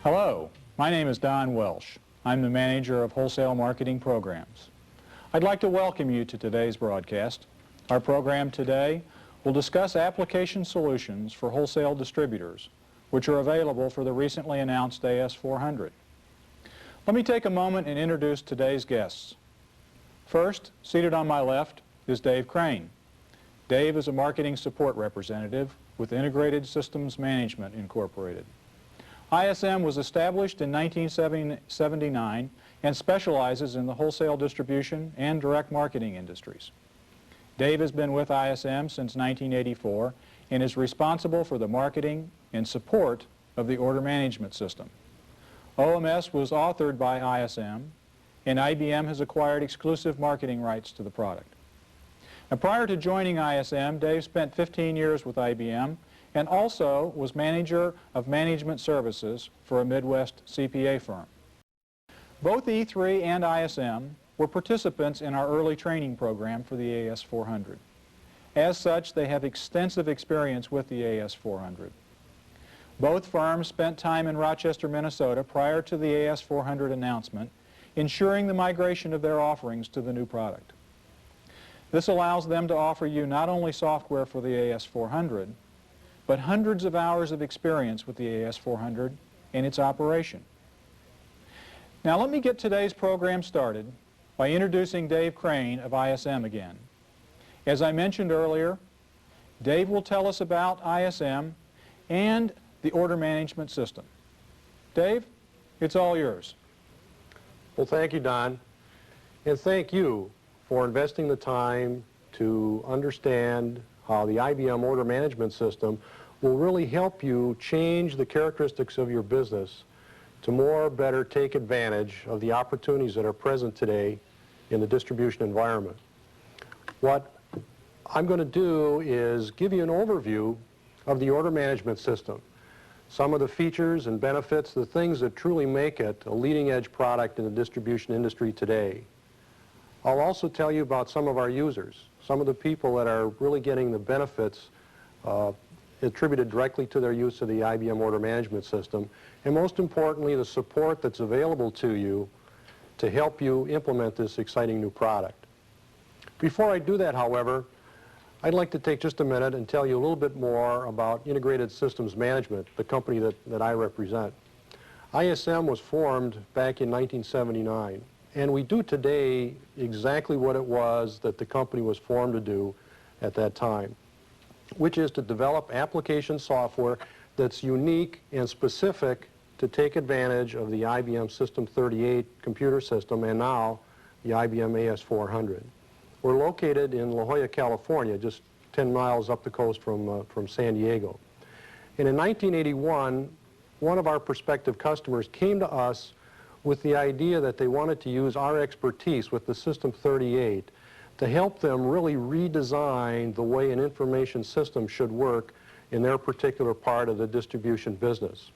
Hello, my name is Don Welsh. I'm the manager of Wholesale Marketing Programs. I'd like to welcome you to today's broadcast. Our program today will discuss application solutions for wholesale distributors, which are available for the recently announced AS400. Let me take a moment and introduce today's guests. First, seated on my left, is Dave Crane. Dave is a marketing support representative with Integrated Systems Management Incorporated. ISM was established in 1979 and specializes in the wholesale distribution and direct marketing industries. Dave has been with ISM since 1984 and is responsible for the marketing and support of the order management system. OMS was authored by ISM, and IBM has acquired exclusive marketing rights to the product. Now, prior to joining ISM, Dave spent 15 years with IBM and also was manager of management services for a Midwest CPA firm. Both E3 and ISM were participants in our early training program for the AS400. As such, they have extensive experience with the AS400. Both firms spent time in Rochester, Minnesota prior to the AS400 announcement, ensuring the migration of their offerings to the new product. This allows them to offer you not only software for the AS400, but hundreds of hours of experience with the AS400 and its operation. Now let me get today's program started by introducing Dave Crane of ISM again. As I mentioned earlier, Dave will tell us about ISM and the order management system. Dave, it's all yours. Well, thank you, Don, and thank you for investing the time to understand how the IBM order management system will really help you change the characteristics of your business to better take advantage of the opportunities that are present today in the distribution environment. What I'm going to do is give you an overview of the order management system, some of the features and benefits, the things that truly make it a leading-edge product in the distribution industry today. I'll also tell you about some of our users, some of the people that are really getting the benefits attributed directly to their use of the IBM order management system, and most importantly, the support that's available to you to help you implement this exciting new product. Before I do that, however, I'd like to take just a minute and tell you a little bit more about Integrated Systems Management, the company that I represent. ISM was formed back in 1979, and we do today exactly what it was that the company was formed to do at that time, which is to develop application software that's unique and specific to take advantage of the IBM System 38 computer system and now the IBM AS400. We're located in La Jolla, California, just 10 miles up the coast from San Diego. And in 1981, one of our prospective customers came to us with the idea that they wanted to use our expertise with the System 38 to help them really redesign the way an information system should work in their particular part of the distribution business.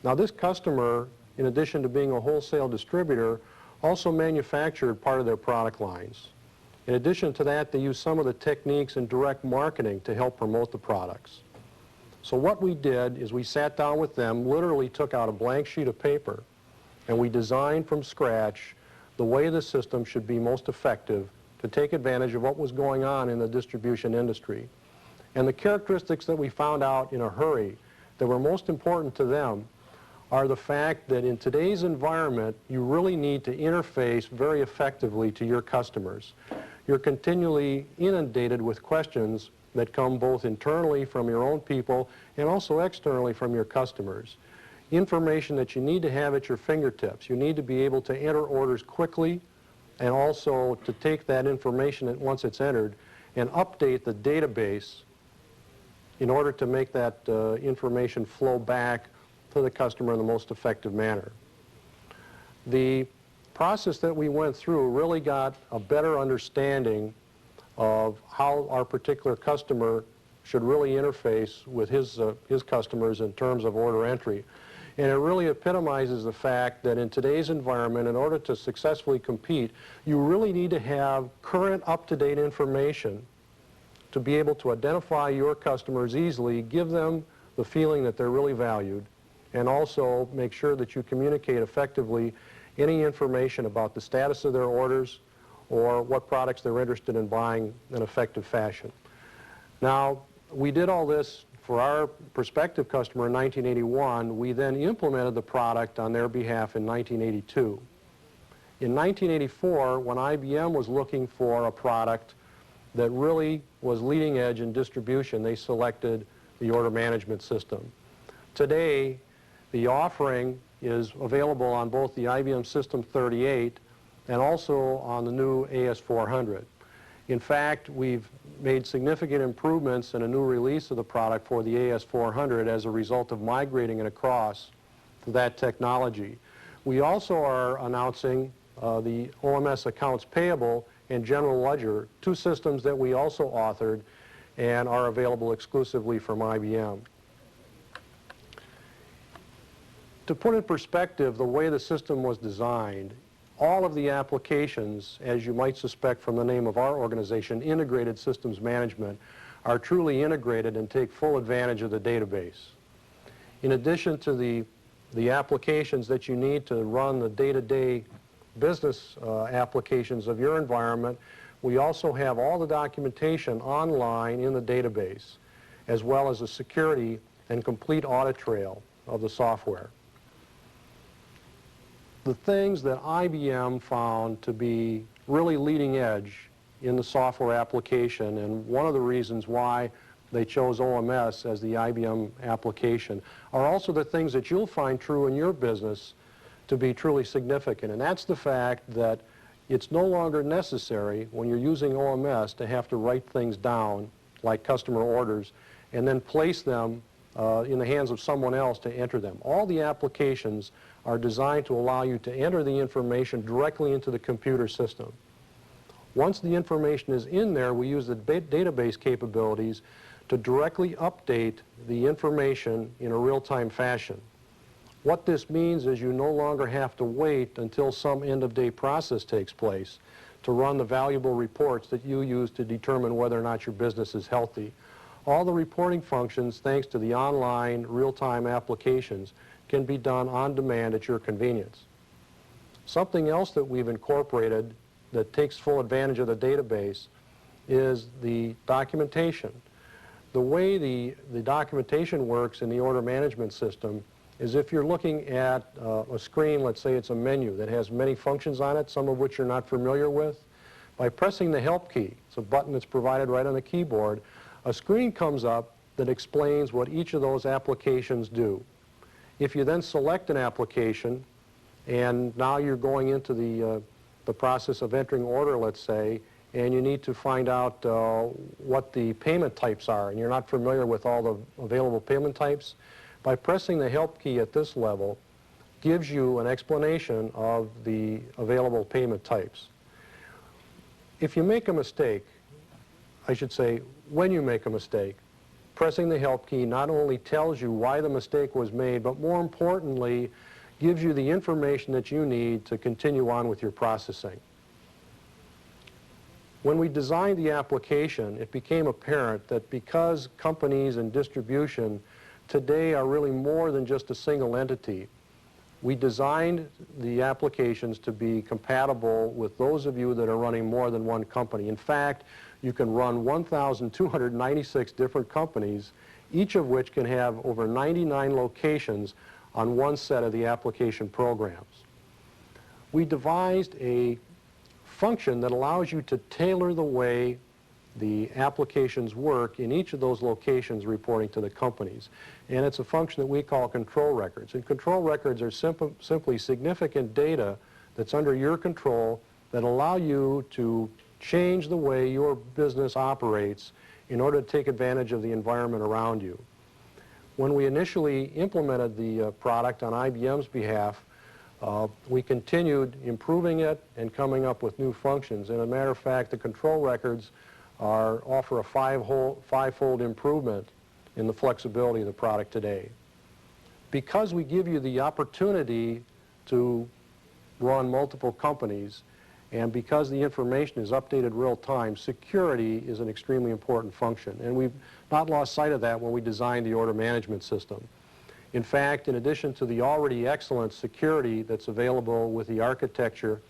Now, this customer, in addition to being a wholesale distributor, also manufactured part of their product lines. In addition to that, they used some of the techniques in direct marketing to help promote the products. So what we did is we sat down with them, literally took out a blank sheet of paper, and we designed from scratch the way the system should be most effective to take advantage of what was going on in the distribution industry. And the characteristics that we found out in a hurry that were most important to them are the fact that in today's environment, you really need to interface very effectively to your customers. You're continually inundated with questions that come both internally from your own people and also externally from your customers. Information that you need to have at your fingertips. You need to be able to enter orders quickly and also to take that information once it's entered and update the database in order to make that information flow back to the customer in the most effective manner. The process that we went through really got a better understanding of how our particular customer should really interface with his customers in terms of order entry. And it really epitomizes the fact that in today's environment, in order to successfully compete, you really need to have current, up-to-date information to be able to identify your customers easily, give them the feeling that they're really valued, and also make sure that you communicate effectively any information about the status of their orders or what products they're interested in buying in an effective fashion. Now, we did all this for our prospective customer in 1981. We then implemented the product on their behalf in 1982. In 1984, when IBM was looking for a product that really was leading edge in distribution, they selected the order management system. Today, the offering is available on both the IBM System 38 and also on the new AS400. In fact, we've made significant improvements in a new release of the product for the AS400 as a result of migrating it across to that technology. We also are announcing the OMS Accounts Payable and General Ledger, two systems that we also authored and are available exclusively from IBM. To put in perspective the way the system was designed, all of the applications, as you might suspect from the name of our organization, Integrated Systems Management, are truly integrated and take full advantage of the database. In addition to the applications that you need to run the day-to-day business applications of your environment, we also have all the documentation online in the database, as well as a security and complete audit trail of the software. The things that IBM found to be really leading edge in the software application, and one of the reasons why they chose OMS as the IBM application, are also the things that you'll find true in your business to be truly significant. And that's the fact that it's no longer necessary when you're using OMS to have to write things down like customer orders and then place them in the hands of someone else to enter them. All the applications are designed to allow you to enter the information directly into the computer system. Once the information is in there, we use the database capabilities to directly update the information in a real-time fashion. What this means is you no longer have to wait until some end-of-day process takes place to run the valuable reports that you use to determine whether or not your business is healthy. All the reporting functions, thanks to the online real-time applications, can be done on demand at your convenience. Something else that we've incorporated that takes full advantage of the database is the documentation. The way the documentation works in the order management system is if you're looking at a screen, let's say it's a menu that has many functions on it, some of which you're not familiar with, by pressing the help key, it's a button that's provided right on the keyboard, a screen comes up that explains what each of those applications do. If you then select an application, and now you're going into the process of entering order, let's say, and you need to find out what the payment types are, and you're not familiar with all the available payment types, by pressing the help key at this level gives you an explanation of the available payment types. If you make a mistake, I should say, when you make a mistake, pressing the help key not only tells you why the mistake was made, but more importantly, gives you the information that you need to continue on with your processing. When we designed the application, it became apparent that because companies and distribution today are really more than just a single entity, we designed the applications to be compatible with those of you that are running more than one company. In fact, you can run 1,296 different companies, each of which can have over 99 locations on one set of the application programs. We devised a function that allows you to tailor the way the applications work in each of those locations reporting to the companies. And it's a function that we call control records. And control records are simply significant data that's under your control that allow you to change the way your business operates in order to take advantage of the environment around you. When we initially implemented the product on IBM's behalf, we continued improving it and coming up with new functions. And as a matter of fact, the control records offer a five-fold improvement in the flexibility of the product today. Because we give you the opportunity to run multiple companies, and because the information is updated real time, security is an extremely important function. And we've not lost sight of that when we designed the order management system. In fact, in addition to the already excellent security that's available with the architecture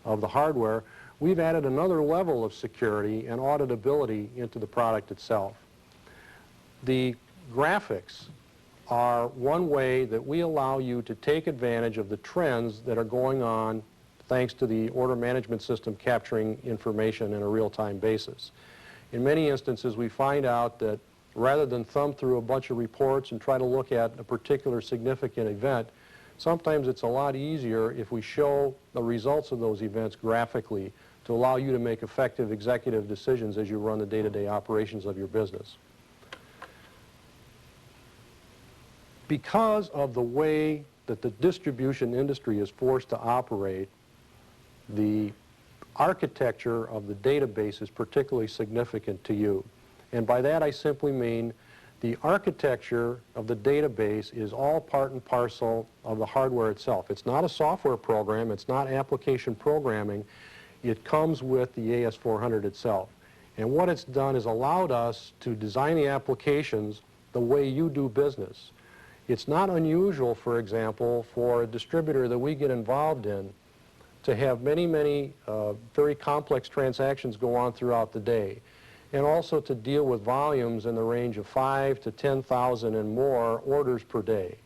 of the hardware, we've added another level of security and auditability into the product itself. The graphics are one way that we allow you to take advantage of the trends that are going on thanks to the order management system capturing information in a real-time basis. In many instances, we find out that rather than thumb through a bunch of reports and try to look at a particular significant event, sometimes it's a lot easier if we show the results of those events graphically to allow you to make effective executive decisions as you run the day-to-day operations of your business. Because of the way that the distribution industry is forced to operate, the architecture of the database is particularly significant to you. And by that I simply mean the architecture of the database is all part and parcel of the hardware itself. It's not a software program, it's not application programming, it comes with the AS400 itself. And what it's done is allowed us to design the applications the way you do business. It's not unusual, for example, for a distributor that we get involved in to have many very complex transactions go on throughout the day, and also to deal with volumes in the range of 5,000 to 10,000 and more orders per day.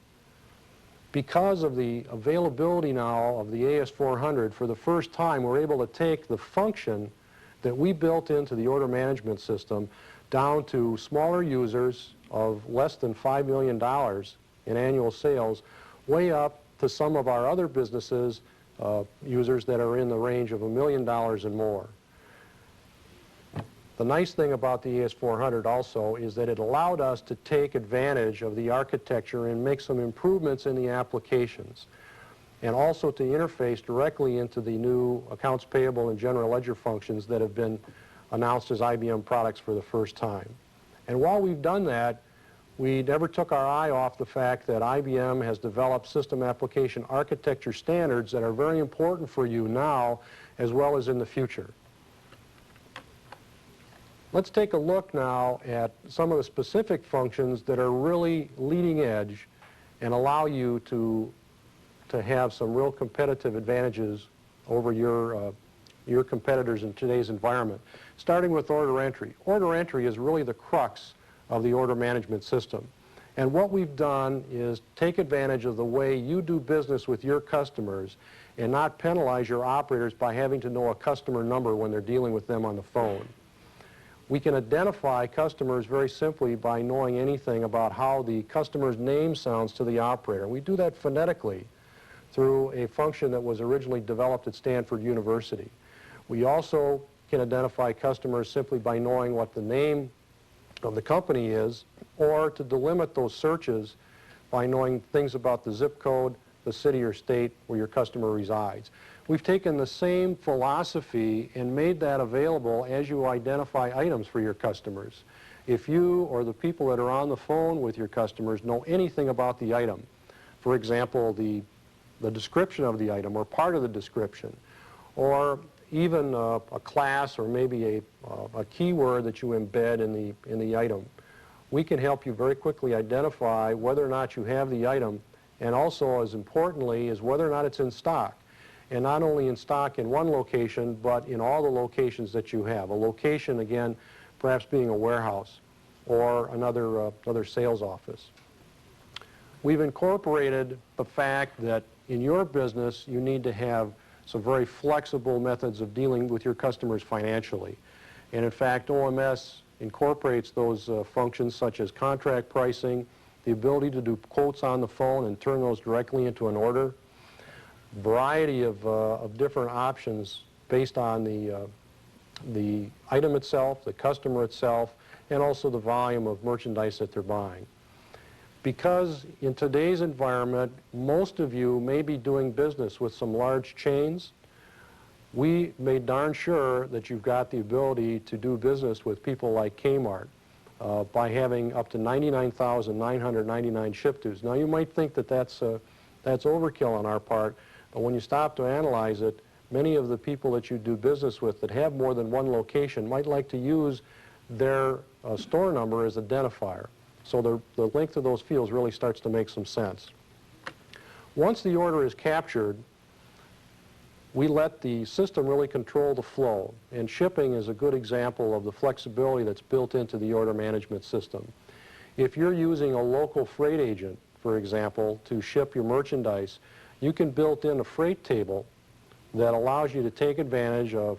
Because of the availability now of the AS400, for the first time we're able to take the function that we built into the order management system down to smaller users of less than $5 million in annual sales, way up to some of our other businesses, users that are in the range of $1 million and more. The nice thing about the AS400 also is that it allowed us to take advantage of the architecture and make some improvements in the applications, and also to interface directly into the new accounts payable and general ledger functions that have been announced as IBM products for the first time. And while we've done that, we never took our eye off the fact that IBM has developed system application architecture standards that are very important for you now as well as in the future. Let's take a look now at some of the specific functions that are really leading edge and allow you to have some real competitive advantages over your competitors in today's environment. Starting with order entry. Order entry is really the crux of the order management system. And what we've done is take advantage of the way you do business with your customers and not penalize your operators by having to know a customer number when they're dealing with them on the phone. We can identify customers very simply by knowing anything about how the customer's name sounds to the operator. We do that phonetically through a function that was originally developed at Stanford University. We also can identify customers simply by knowing what the name of the company is, or to delimit those searches by knowing things about the zip code, the city or state where your customer resides. We've taken the same philosophy and made that available as you identify items for your customers. If you or the people that are on the phone with your customers know anything about the item, for example, the description of the item or part of the description, or even a class or maybe a keyword that you embed in the item, we can help you very quickly identify whether or not you have the item, and also, as importantly, is whether or not it's in stock. And not only in stock in one location, but in all the locations that you have. A location, again, perhaps being a warehouse or another sales office. We've incorporated the fact that in your business you need to have some very flexible methods of dealing with your customers financially. And in fact, OMS incorporates those functions such as contract pricing, the ability to do quotes on the phone and turn those directly into an order, variety of different options based on the item itself, the customer itself, and also the volume of merchandise that they're buying. Because in today's environment, most of you may be doing business with some large chains, we made darn sure that you've got the ability to do business with people like Kmart by having up to 99,999 ship-tos. Now you might think that that's overkill on our part, but when you stop to analyze it, many of the people that you do business with that have more than one location might like to use their store number as identifier. So the length of those fields really starts to make some sense. Once the order is captured, we let the system really control the flow, and shipping is a good example of the flexibility that's built into the order management system. If you're using a local freight agent, for example, to ship your merchandise, you can build in a freight table that allows you to take advantage of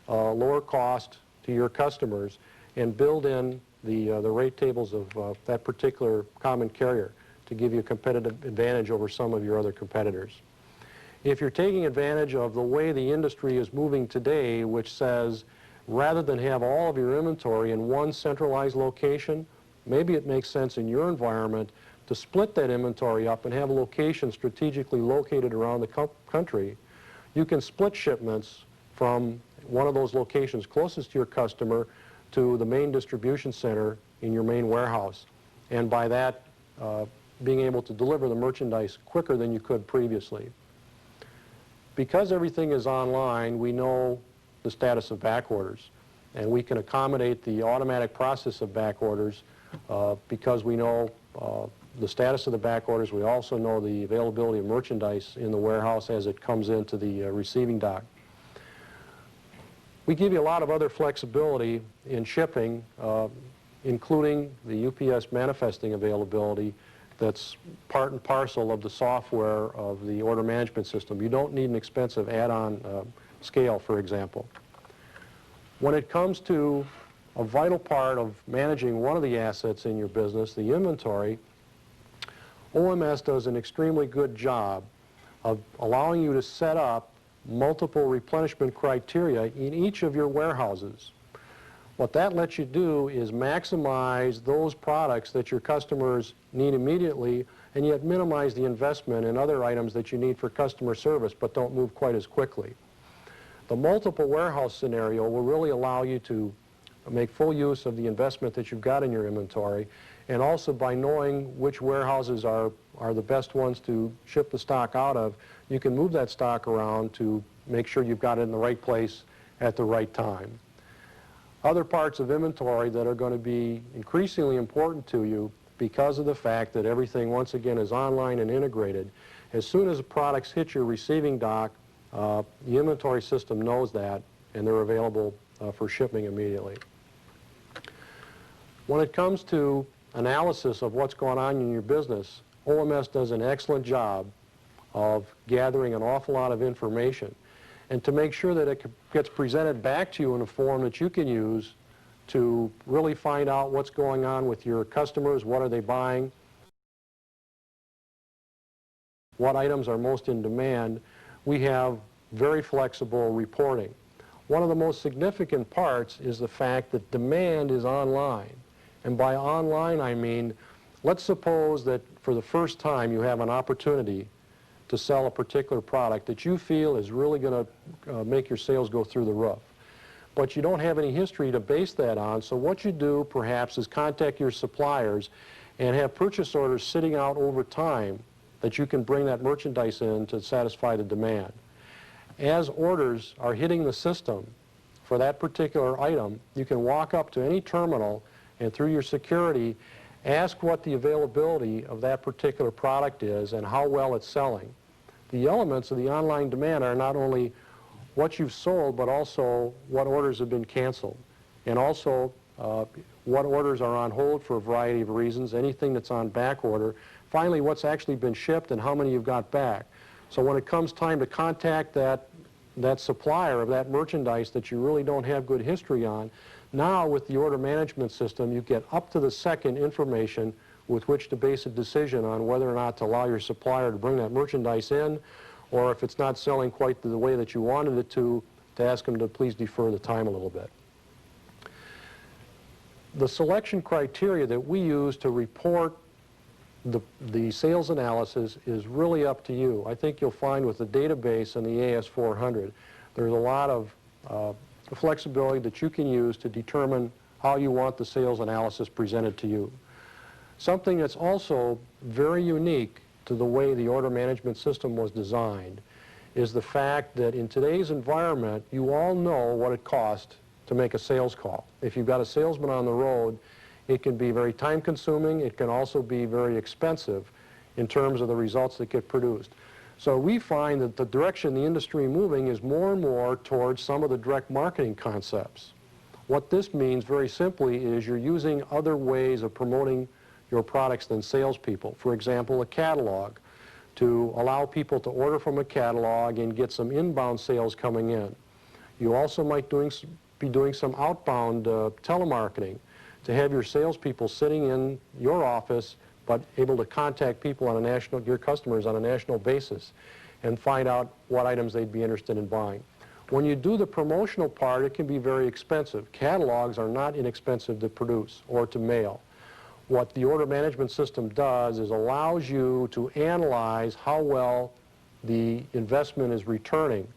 lower cost to your customers and build in the rate tables of that particular common carrier to give you a competitive advantage over some of your other competitors. If you're taking advantage of the way the industry is moving today, which says rather than have all of your inventory in one centralized location, maybe it makes sense in your environment to split that inventory up and have a location strategically located around the country. You can split shipments from one of those locations closest to your customer to the main distribution center in your main warehouse, and by that being able to deliver the merchandise quicker than you could previously. Because everything is online, we know the status of back orders, and we can accommodate the automatic process of back orders because we know the status of the back orders. We also know the availability of merchandise in the warehouse as it comes into the receiving dock. We give you a lot of other flexibility in shipping, including the UPS manifesting availability that's part and parcel of the software of the order management system. You don't need an expensive add-on scale, for example. When it comes to a vital part of managing one of the assets in your business, the inventory, OMS does an extremely good job of allowing you to set up multiple replenishment criteria in each of your warehouses. What that lets you do is maximize those products that your customers need immediately and yet minimize the investment in other items that you need for customer service but don't move quite as quickly. The multiple warehouse scenario will really allow you to make full use of the investment that you've got in your inventory, and also by knowing which warehouses are the best ones to ship the stock out of, you can move that stock around to make sure you've got it in the right place at the right time. Other parts of inventory that are going to be increasingly important to you because of the fact that everything once again is online and integrated. As soon as the products hit your receiving dock, the inventory system knows that and they're available for shipping immediately. When it comes to analysis of what's going on in your business, OMS does an excellent job of gathering an awful lot of information, and to make sure that it gets presented back to you in a form that you can use to really find out what's going on with your customers, what are they buying, what items are most in demand. We have very flexible reporting. One of the most significant parts is the fact that demand is online. And by online, I mean, let's suppose that for the first time you have an opportunity to sell a particular product that you feel is really going to make your sales go through the roof. But you don't have any history to base that on, so what you do perhaps is contact your suppliers and have purchase orders sitting out over time that you can bring that merchandise in to satisfy the demand. As orders are hitting the system for that particular item, you can walk up to any terminal and through your security ask what the availability of that particular product is and how well it's selling. The elements of the online demand are not only what you've sold, but also what orders have been canceled, and also what orders are on hold for a variety of reasons, anything that's on back order, finally what's actually been shipped and how many you've got back. So when it comes time to contact that supplier of that merchandise that you really don't have good history on, now with the order management system you get up to the second information with which to base a decision on whether or not to allow your supplier to bring that merchandise in, or if it's not selling quite the way that you wanted it to ask them to please defer the time a little bit. The selection criteria that we use to report the sales analysis is really up to you. I think you'll find with the database and the AS400, there's a lot of flexibility that you can use to determine how you want the sales analysis presented to you. Something that's also very unique to the way the order management system was designed is the fact that in today's environment, you all know what it costs to make a sales call. If you've got a salesman on the road, It can be very time-consuming. It can also be very expensive in terms of the results that get produced. So we find that the direction the industry is moving is more and more towards some of the direct marketing concepts. What this means very simply is you're using other ways of promoting your products than salespeople. For example, a catalog, to allow people to order from a catalog and get some inbound sales coming in. You also might be doing some outbound telemarketing to have your salespeople sitting in your office but able to contact people on your customers on a national basis and find out what items they'd be interested in buying. When you do the promotional part, it can be very expensive. Catalogs are not inexpensive to produce or to mail. What the order management system does is allows you to analyze how well the investment is returning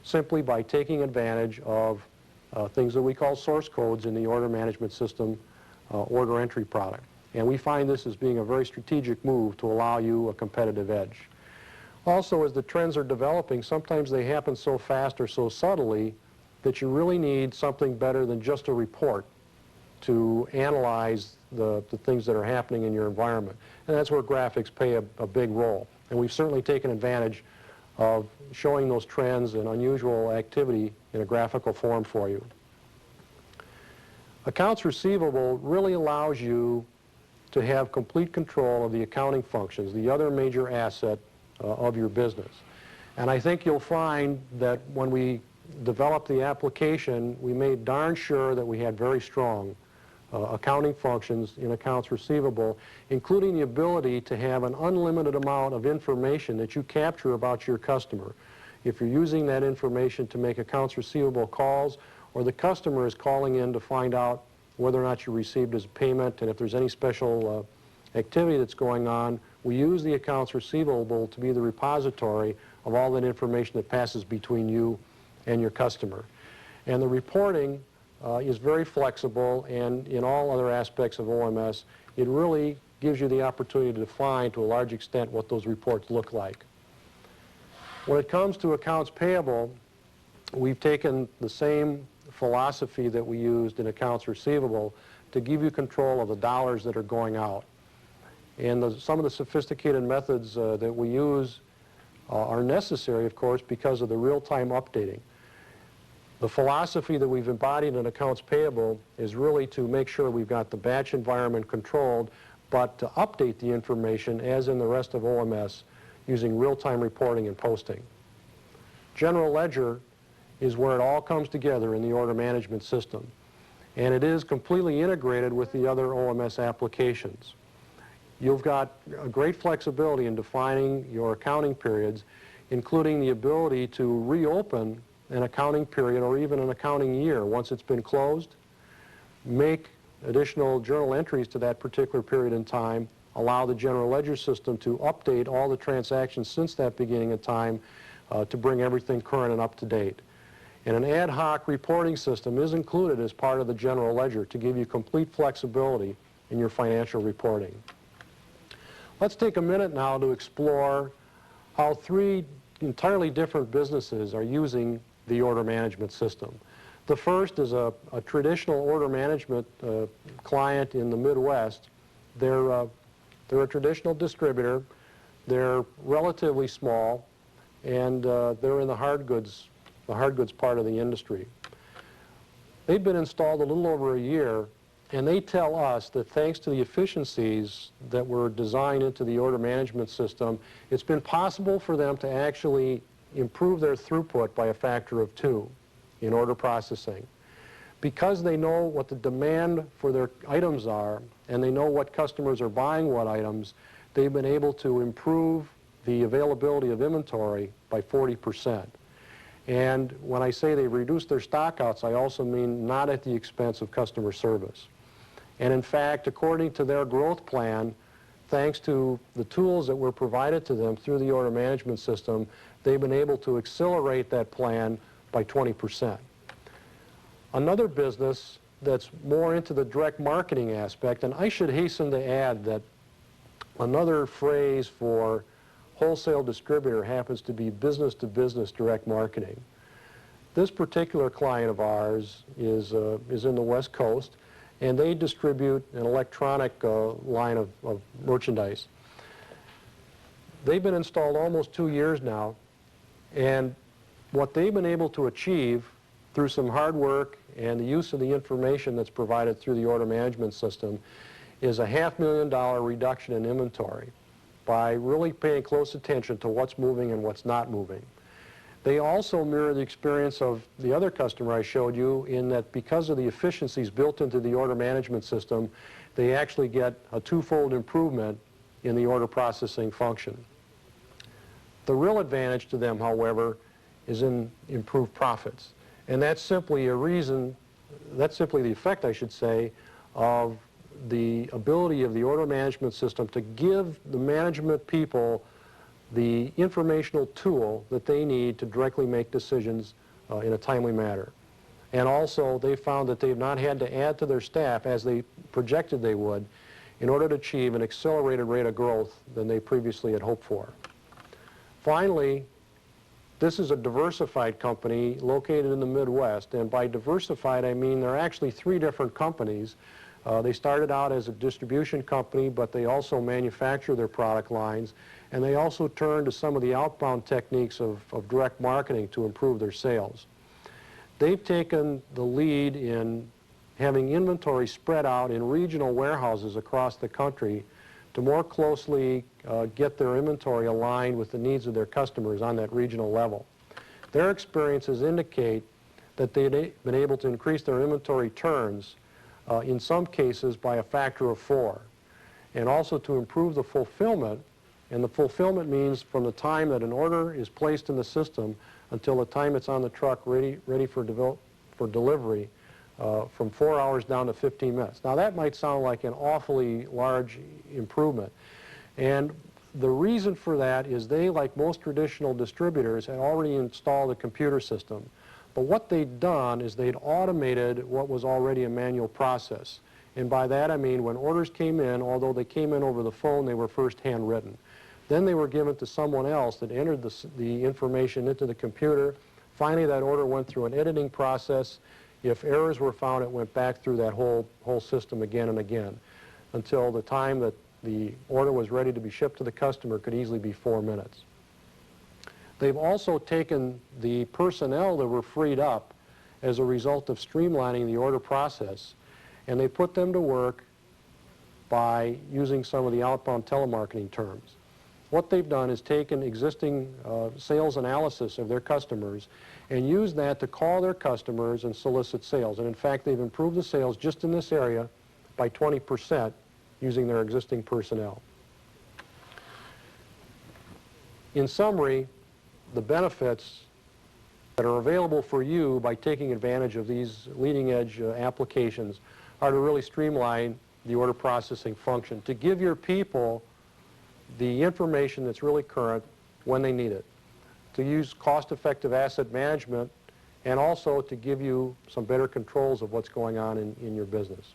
simply by taking advantage of things that we call source codes in the order management system order entry product. And we find this as being a very strategic move to allow you a competitive edge. Also, as the trends are developing, sometimes they happen so fast or so subtly that you really need something better than just a report to analyze the things that are happening in your environment. And that's where graphics play a big role. And we've certainly taken advantage of showing those trends and unusual activity in a graphical form for you. Accounts receivable really allows you to have complete control of the accounting functions, the other major asset of your business. And I think you'll find that when we developed the application, we made darn sure that we had very strong accounting functions in accounts receivable, including the ability to have an unlimited amount of information that you capture about your customer. If you're using that information to make accounts receivable calls, or the customer is calling in to find out whether or not you received his payment and if there's any special activity that's going on, we use the accounts receivable to be the repository of all that information that passes between you and your customer. And the reporting is very flexible, and in all other aspects of OMS, it really gives you the opportunity to define to a large extent what those reports look like. When it comes to accounts payable, we've taken the same philosophy that we used in accounts receivable to give you control of the dollars that are going out. And some of the sophisticated methods that we use are necessary, of course, because of the real-time updating. The philosophy that we've embodied in accounts payable is really to make sure we've got the batch environment controlled, but to update the information, as in the rest of OMS, using real-time reporting and posting. General ledger is where it all comes together in the order management system. And it is completely integrated with the other OMS applications. You've got a great flexibility in defining your accounting periods, including the ability to reopen an accounting period or even an accounting year once it's been closed, make additional journal entries to that particular period in time, allow the general ledger system to update all the transactions since that beginning of time to bring everything current and up to date. And an ad hoc reporting system is included as part of the general ledger to give you complete flexibility in your financial reporting. Let's take a minute now to explore how three entirely different businesses are using the order management system. The first is a traditional order management client in the Midwest. They're a traditional distributor. They're relatively small, and they're in the hard goods part of the industry. They've been installed a little over a year, and they tell us that thanks to the efficiencies that were designed into the order management system, it's been possible for them to actually improve their throughput by a factor of 2 in order processing. Because they know what the demand for their items are, and they know what customers are buying what items, they've been able to improve the availability of inventory by 40%. And when I say they've reduced their stockouts, I also mean not at the expense of customer service. And in fact, according to their growth plan, thanks to the tools that were provided to them through the order management system, they've been able to accelerate that plan by 20%. Another business that's more into the direct marketing aspect, and I should hasten to add that another phrase for wholesale distributor happens to be business-to-business direct marketing. This particular client of ours is in the West Coast, and they distribute an electronic line of merchandise. They've been installed almost 2 years now, and what they've been able to achieve through some hard work and the use of the information that's provided through the order management system is a $500,000 reduction in inventory by really paying close attention to what's moving and what's not moving. They also mirror the experience of the other customer I showed you in that because of the efficiencies built into the order management system, they actually get a twofold improvement in the order processing function. The real advantage to them, however, is in improved profits. And that's simply a reason, that's simply the effect, I should say, of the ability of the order management system to give the management people the informational tool that they need to directly make decisions in a timely manner. And also, they found that they've not had to add to their staff as they projected they would in order to achieve an accelerated rate of growth than they previously had hoped for. Finally, this is a diversified company located in the Midwest, and by diversified I mean there are actually 3 different companies. They started out as a distribution company, but they also manufacture their product lines, and they also turn to some of the outbound techniques of direct marketing to improve their sales. They've taken the lead in having inventory spread out in regional warehouses across the country to more closely get their inventory aligned with the needs of their customers on that regional level. Their experiences indicate that they've been able to increase their inventory turns in some cases by a factor of 4, and also to improve the fulfillment. And the fulfillment means from the time that an order is placed in the system until the time it's on the truck ready for delivery, from 4 hours down to 15 minutes. Now that might sound like an awfully large improvement, and the reason for that is they, like most traditional distributors, had already installed a computer system. But what they'd done is they'd automated what was already a manual process. And by that I mean when orders came in, although they came in over the phone, they were first handwritten. Then they were given to someone else that entered the information into the computer. Finally, that order went through an editing process. If errors were found, it went back through that whole system again and again until the time that the order was ready to be shipped to the customer could easily be 4 minutes. They've also taken the personnel that were freed up as a result of streamlining the order process, and they put them to work by using some of the outbound telemarketing terms. What they've done is taken existing sales analysis of their customers and used that to call their customers and solicit sales. And in fact, they've improved the sales just in this area by 20% using their existing personnel. In summary, the benefits that are available for you by taking advantage of these leading-edge applications are to really streamline the order processing function, to give your people the information that's really current when they need it, to use cost-effective asset management, and also to give you some better controls of what's going on in your business.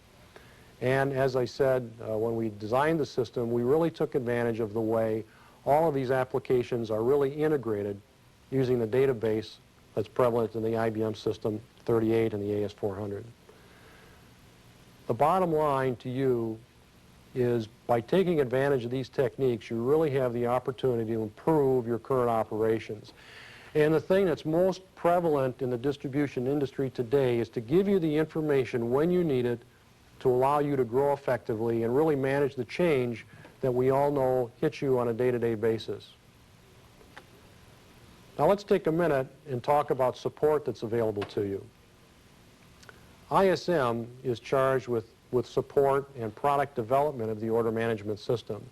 And as I said, when we designed the system, we really took advantage of the way all of these applications are really integrated using the database that's prevalent in the IBM System 38 and the AS400. The bottom line to you is by taking advantage of these techniques, you really have the opportunity to improve your current operations. And the thing that's most prevalent in the distribution industry today is to give you the information when you need it to allow you to grow effectively and really manage the change that we all know hits you on a day-to-day basis. Now let's take a minute and talk about support that's available to you. ISM is charged with support and product development of the order management system.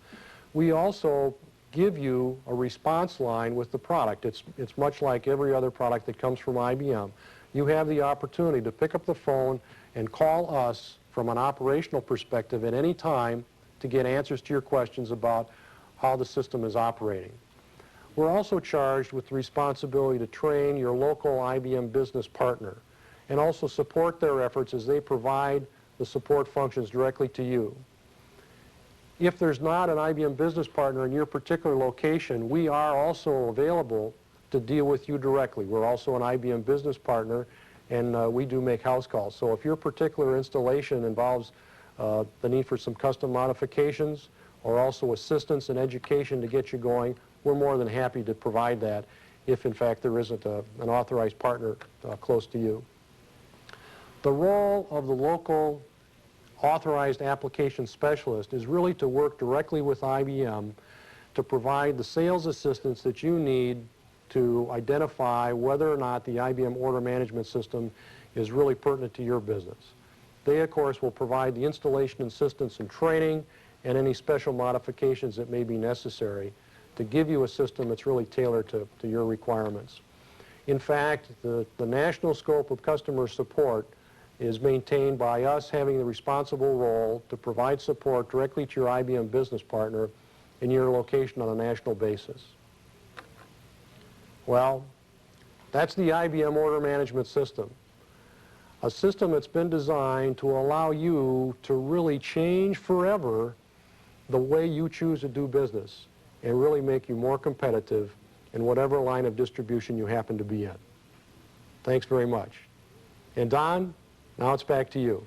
We also give you a response line with the product. It's much like every other product that comes from IBM. You have the opportunity to pick up the phone and call us from an operational perspective at any time to get answers to your questions about how the system is operating. We're also charged with the responsibility to train your local IBM business partner and also support their efforts as they provide the support functions directly to you. If there's not an IBM business partner in your particular location, we are also available to deal with you directly. We're also an IBM business partner, and we do make house calls. So if your particular installation involves the need for some custom modifications or also assistance and education to get you going, we're more than happy to provide that if in fact there isn't an authorized partner close to you. The role of the local authorized application specialist is really to work directly with IBM to provide the sales assistance that you need to identify whether or not the IBM order management system is really pertinent to your business. They, of course, will provide the installation assistance and training and any special modifications that may be necessary to give you a system that's really tailored to your requirements. In fact, the national scope of customer support is maintained by us having the responsible role to provide support directly to your IBM business partner in your location on a national basis. Well, that's the IBM order management system, a system that's been designed to allow you to really change forever the way you choose to do business and really make you more competitive in whatever line of distribution you happen to be in. Thanks very much. And Don, now it's back to you.